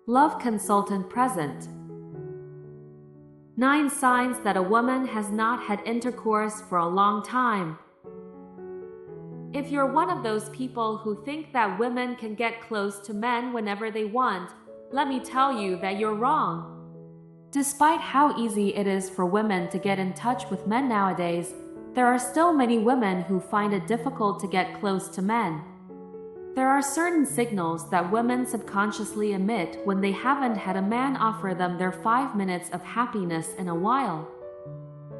LoveConsultant present. 9 signs that a woman has not had intercourse for a long time. If you're one of those people who think that women can get close to men whenever they want, let me tell you that you're wrong. Despite how easy it is for women to get in touch with men nowadays, there are still many women who find it difficult to get close to men. There are certain signals that women subconsciously emit when they haven't had a man offer them their 5 minutes of happiness in a while.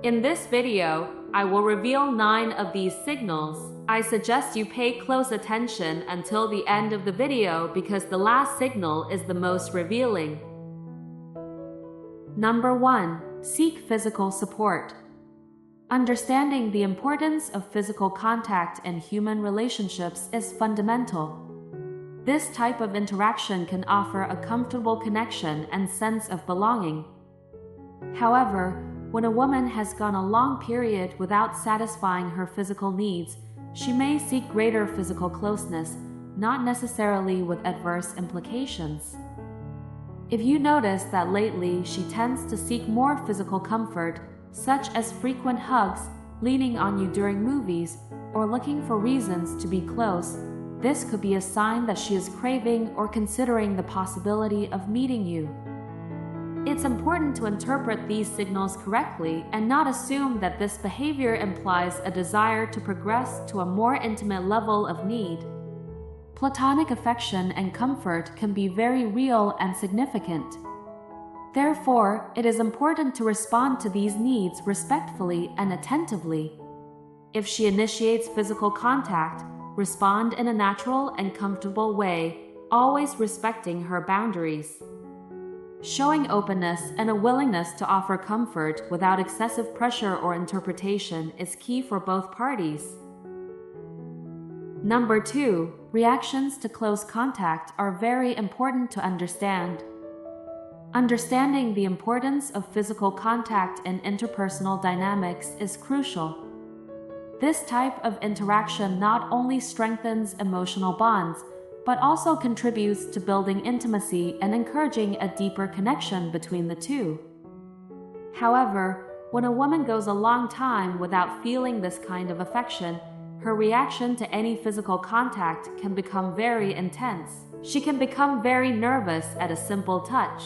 In this video, I will reveal 9 of these signals. I suggest you pay close attention until the end of the video because the last signal is the most revealing. Number 1. Seek physical support. Understanding the importance of physical contact in human relationships is fundamental. This type of interaction can offer a comfortable connection and sense of belonging. However, when a woman has gone a long period without satisfying her physical needs, she may seek greater physical closeness, not necessarily with adverse implications. If you notice that lately she tends to seek more physical comfort, such as frequent hugs, leaning on you during movies, or looking for reasons to be close, this could be a sign that she is craving or considering the possibility of meeting you. It's important to interpret these signals correctly and not assume that this behavior implies a desire to progress to a more intimate level of need. Platonic affection and comfort can be very real and significant. Therefore, it is important to respond to these needs respectfully and attentively. If she initiates physical contact, respond in a natural and comfortable way, always respecting her boundaries. Showing openness and a willingness to offer comfort without excessive pressure or interpretation is key for both parties. Number 2. Reactions to close contact are very important to understand. Understanding the importance of physical contact in interpersonal dynamics is crucial. This type of interaction not only strengthens emotional bonds, but also contributes to building intimacy and encouraging a deeper connection between the two. However, when a woman goes a long time without feeling this kind of affection, her reaction to any physical contact can become very intense. She can become very nervous at a simple touch.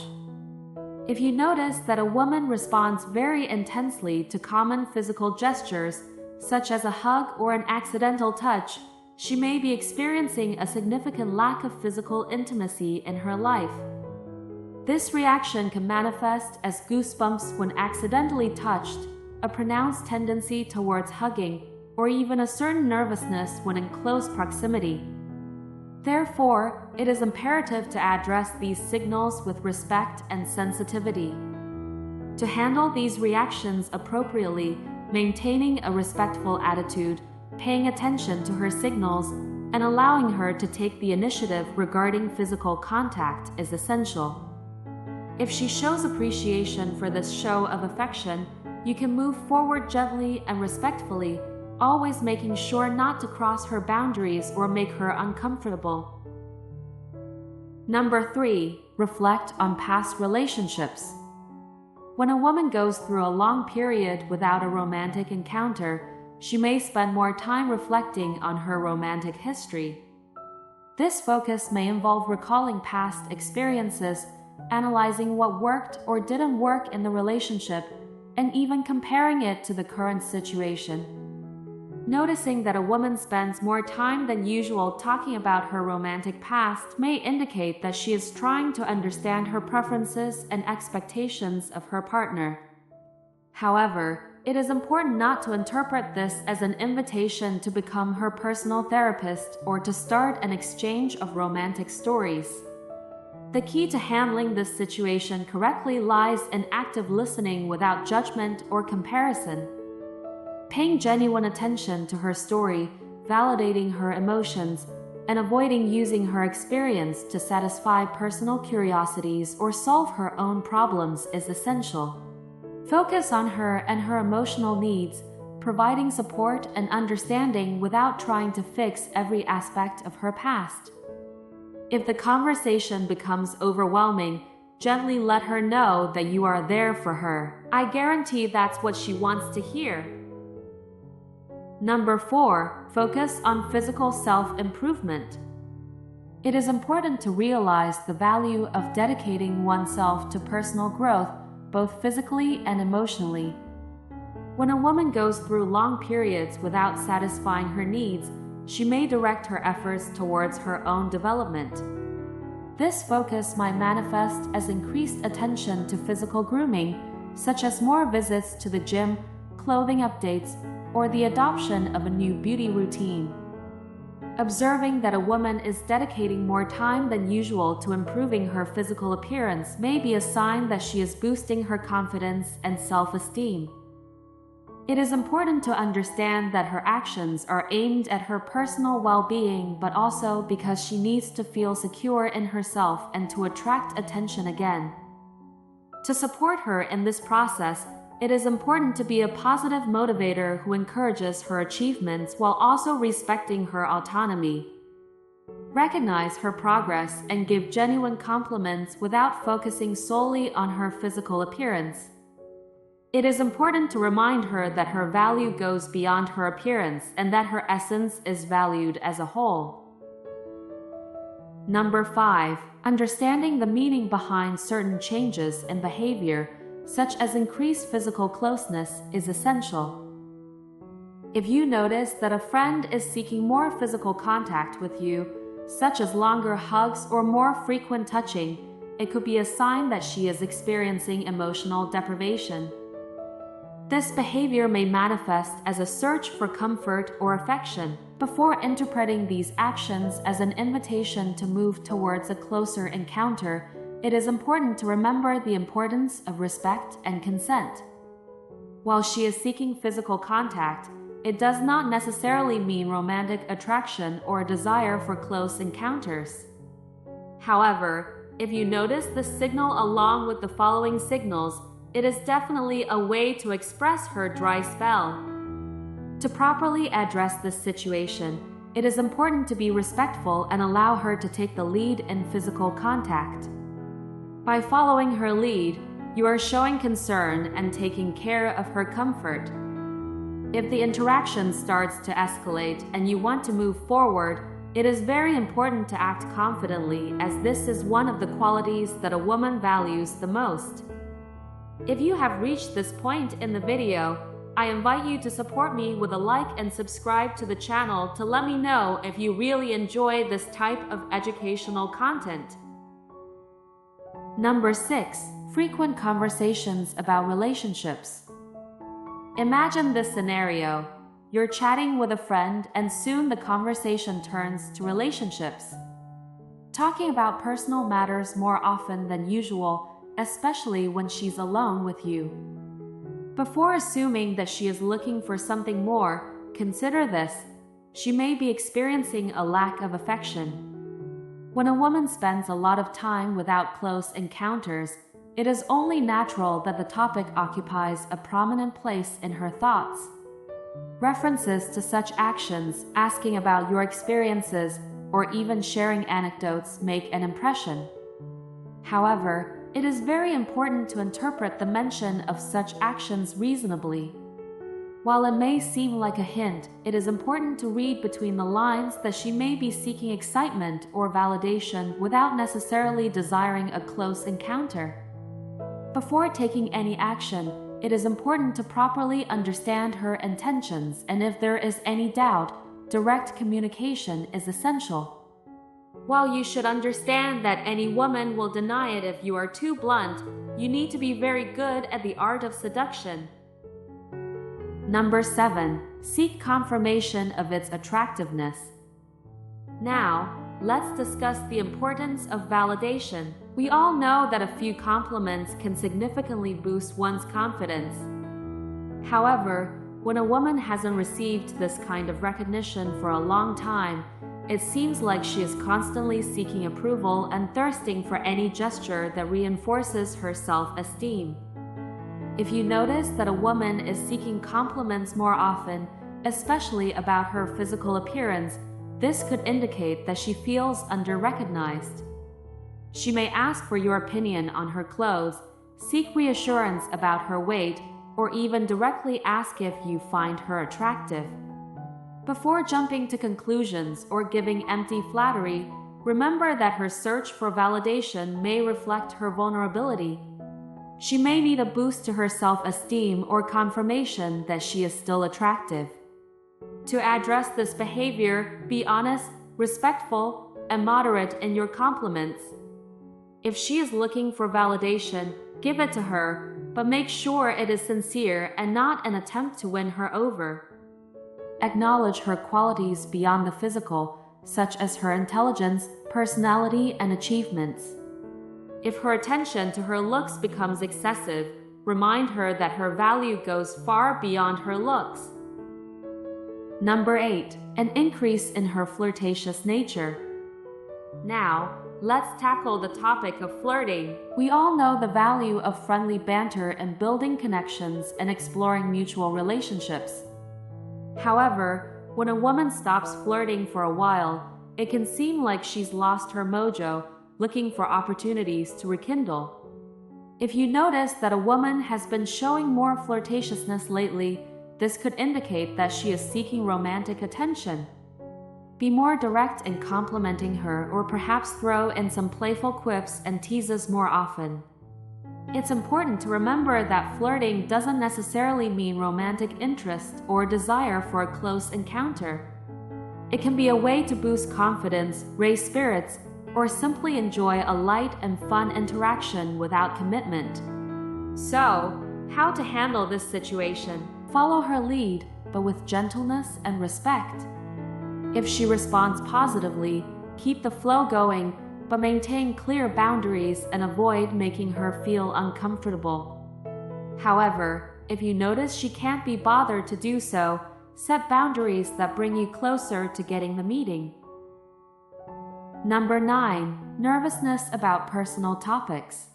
If you notice that a woman responds very intensely to common physical gestures, such as a hug or an accidental touch, she may be experiencing a significant lack of physical intimacy in her life. This reaction can manifest as goosebumps when accidentally touched, a pronounced tendency towards hugging, or even a certain nervousness when in close proximity. Therefore, it is imperative to address these signals with respect and sensitivity. To handle these reactions appropriately, maintaining a respectful attitude, paying attention to her signals, and allowing her to take the initiative regarding physical contact is essential. If she shows appreciation for this show of affection, you can move forward gently and respectfully, always making sure not to cross her boundaries or make her uncomfortable. Number 3. Reflect on past relationships. When a woman goes through a long period without a romantic encounter, she may spend more time reflecting on her romantic history. This focus may involve recalling past experiences, analyzing what worked or didn't work in the relationship, and even comparing it to the current situation. Noticing that a woman spends more time than usual talking about her romantic past may indicate that she is trying to understand her preferences and expectations of her partner. However, it is important not to interpret this as an invitation to become her personal therapist or to start an exchange of romantic stories. The key to handling this situation correctly lies in active listening without judgment or comparison. Paying genuine attention to her story, validating her emotions, and avoiding using her experience to satisfy personal curiosities or solve her own problems is essential. Focus on her and her emotional needs, providing support and understanding without trying to fix every aspect of her past. If the conversation becomes overwhelming, gently let her know that you are there for her. I guarantee that's what she wants to hear. Number 4, focus on physical self-improvement. It is important to realize the value of dedicating oneself to personal growth, both physically and emotionally. When a woman goes through long periods without satisfying her needs, she may direct her efforts towards her own development. This focus might manifest as increased attention to physical grooming, such as more visits to the gym, clothing updates, or the adoption of a new beauty routine. Observing that a woman is dedicating more time than usual to improving her physical appearance may be a sign that she is boosting her confidence and self-esteem. It is important to understand that her actions are aimed at her personal well-being, but also because she needs to feel secure in herself and to attract attention again. To support her in this process, it is important to be a positive motivator who encourages her achievements while also respecting her autonomy. Recognize her progress and give genuine compliments without focusing solely on her physical appearance. It is important to remind her that her value goes beyond her appearance and that her essence is valued as a whole. Number 5, understanding the meaning behind certain changes in behavior, such as increased physical closeness, is essential. If you notice that a friend is seeking more physical contact with you, such as longer hugs or more frequent touching, it could be a sign that she is experiencing emotional deprivation. This behavior may manifest as a search for comfort or affection. Before interpreting these actions as an invitation to move towards a closer encounter, it is important to remember the importance of respect and consent. While she is seeking physical contact, it does not necessarily mean romantic attraction or a desire for close encounters. However, if you notice the signal along with the following signals, it is definitely a way to express her dry spell. To properly address this situation, it is important to be respectful and allow her to take the lead in physical contact. By following her lead, you are showing concern and taking care of her comfort. If the interaction starts to escalate and you want to move forward, it is very important to act confidently, as this is one of the qualities that a woman values the most. If you have reached this point in the video, I invite you to support me with a like and subscribe to the channel to let me know if you really enjoy this type of educational content. Number 6, frequent conversations about relationships. Imagine this scenario. You're chatting with a friend and soon the conversation turns to relationships. Talking about personal matters more often than usual, especially when she's alone with you. Before assuming that she is looking for something more, consider this: she may be experiencing a lack of affection. When a woman spends a lot of time without close encounters, it is only natural that the topic occupies a prominent place in her thoughts. References to such actions, asking about your experiences, or even sharing anecdotes make an impression. However, it is very important to interpret the mention of such actions reasonably. While it may seem like a hint, it is important to read between the lines that she may be seeking excitement or validation without necessarily desiring a close encounter. Before taking any action, it is important to properly understand her intentions, and if there is any doubt, direct communication is essential. While you should understand that any woman will deny it if you are too blunt, you need to be very good at the art of seduction. Number 7, seek confirmation of its attractiveness. Now, let's discuss the importance of validation. We all know that a few compliments can significantly boost one's confidence. However, when a woman hasn't received this kind of recognition for a long time, it seems like she is constantly seeking approval and thirsting for any gesture that reinforces her self-esteem. If you notice that a woman is seeking compliments more often, especially about her physical appearance, This could indicate that she feels under-recognized. She may ask for your opinion on her clothes, seek reassurance about her weight, or even directly ask if you find her attractive. Before jumping to conclusions or giving empty flattery, remember that her search for validation may reflect her vulnerability. She may need a boost to her self-esteem or confirmation that she is still attractive. To address this behavior, be honest, respectful, and moderate in your compliments. If she is looking for validation, give it to her, but make sure it is sincere and not an attempt to win her over. Acknowledge her qualities beyond the physical, such as her intelligence, personality, and achievements. If her attention to her looks becomes excessive, remind her that her value goes far beyond her looks. Number 8. An increase in her flirtatious nature. Now, let's tackle the topic of flirting. We all know the value of friendly banter and building connections and exploring mutual relationships. However, when a woman stops flirting for a while, it can seem like she's lost her mojo, looking for opportunities to rekindle. If you notice that a woman has been showing more flirtatiousness lately, this could indicate that she is seeking romantic attention. Be more direct in complimenting her, or perhaps throw in some playful quips and teases more often. It's important to remember that flirting doesn't necessarily mean romantic interest or desire for a close encounter. It can be a way to boost confidence, raise spirits, or simply enjoy a light and fun interaction without commitment. So, how to handle this situation? Follow her lead, but with gentleness and respect. If she responds positively, keep the flow going, but maintain clear boundaries and avoid making her feel uncomfortable. However, if you notice she can't be bothered to do so, set boundaries that bring you closer to getting the meeting. Number 9. Nervousness about personal topics.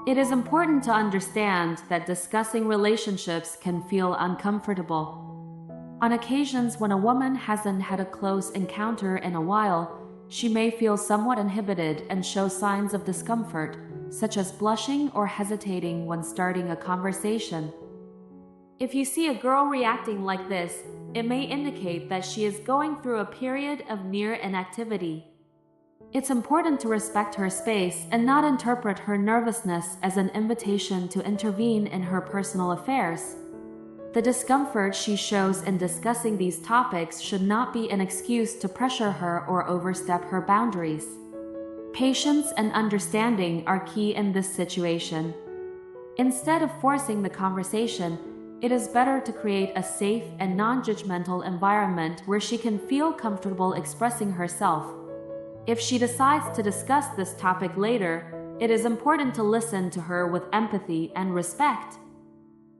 It is important to understand that discussing relationships can feel uncomfortable. On occasions when a woman hasn't had a close encounter in a while, she may feel somewhat inhibited and show signs of discomfort, such as blushing or hesitating when starting a conversation. If you see a girl reacting like this, it may indicate that she is going through a period of near inactivity. It's important to respect her space and not interpret her nervousness as an invitation to intervene in her personal affairs. The discomfort she shows in discussing these topics should not be an excuse to pressure her or overstep her boundaries. Patience and understanding are key in this situation. Instead of forcing the conversation, it is better to create a safe and non-judgmental environment where she can feel comfortable expressing herself. If she decides to discuss this topic later, it is important to listen to her with empathy and respect.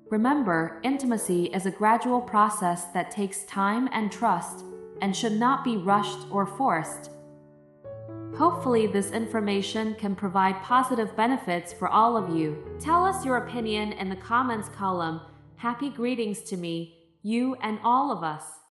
Remember, intimacy is a gradual process that takes time and trust, and should not be rushed or forced. Hopefully, this information can provide positive benefits for all of you. Tell us your opinion in the comments column. Happy greetings to me, you, and all of us.